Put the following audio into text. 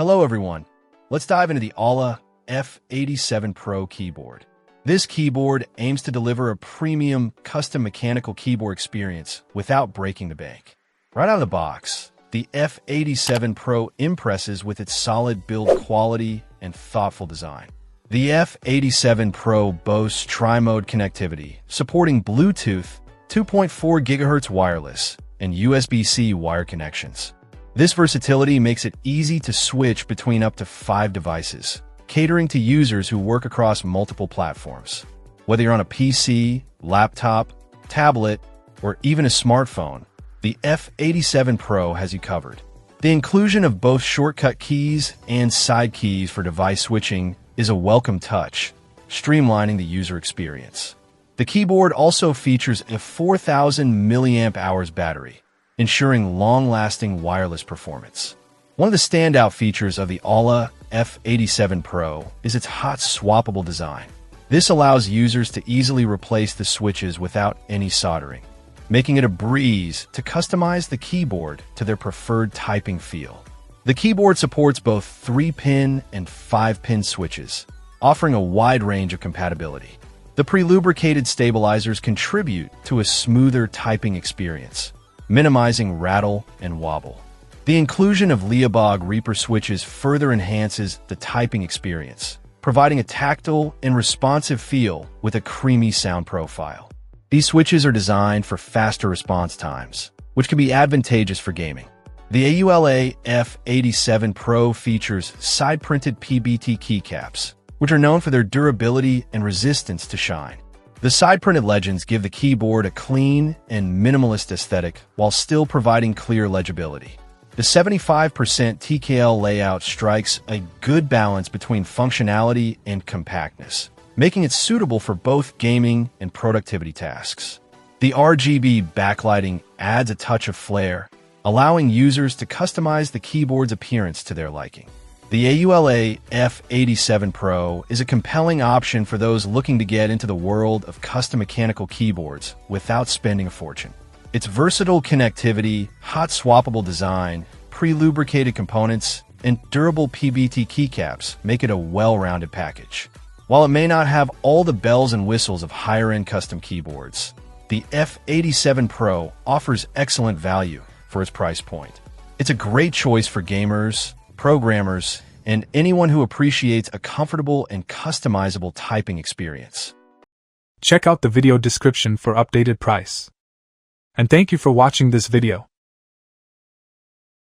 Hello everyone, let's dive into the AULA F87 Pro keyboard. This keyboard aims to deliver a premium, custom mechanical keyboard experience without breaking the bank. Right out of the box, the F87 Pro impresses with its solid build quality and thoughtful design. The F87 Pro boasts tri-mode connectivity, supporting Bluetooth, 2.4 GHz wireless, and USB-C wire connections. This versatility makes it easy to switch between up to 5 devices, catering to users who work across multiple platforms. Whether you're on a PC, laptop, tablet, or even a smartphone, the F87 Pro has you covered. The inclusion of both shortcut keys and side keys for device switching is a welcome touch, streamlining the user experience. The keyboard also features a 4,000 mAh battery, ensuring long-lasting wireless performance. One of the standout features of the AULA F87 Pro is its hot swappable design. This allows users to easily replace the switches without any soldering, making it a breeze to customize the keyboard to their preferred typing feel. The keyboard supports both 3-pin and 5-pin switches, offering a wide range of compatibility. The pre-lubricated stabilizers contribute to a smoother typing experience, minimizing rattle and wobble. The inclusion of Leabog Reaper switches further enhances the typing experience, providing a tactile and responsive feel with a creamy sound profile. These switches are designed for faster response times, which can be advantageous for gaming. The AULA F87 Pro features side-printed PBT keycaps, which are known for their durability and resistance to shine. The side-printed legends give the keyboard a clean and minimalist aesthetic while still providing clear legibility. The 75% TKL layout strikes a good balance between functionality and compactness, making it suitable for both gaming and productivity tasks. The RGB backlighting adds a touch of flair, allowing users to customize the keyboard's appearance to their liking. The AULA F87 Pro is a compelling option for those looking to get into the world of custom mechanical keyboards without spending a fortune. Its versatile connectivity, hot swappable design, pre-lubricated components, and durable PBT keycaps make it a well-rounded package. While it may not have all the bells and whistles of higher-end custom keyboards, the F87 Pro offers excellent value for its price point. It's a great choice for gamers, programmers, and anyone who appreciates a comfortable and customizable typing experience. Check out the video description for updated price. And thank you for watching this video.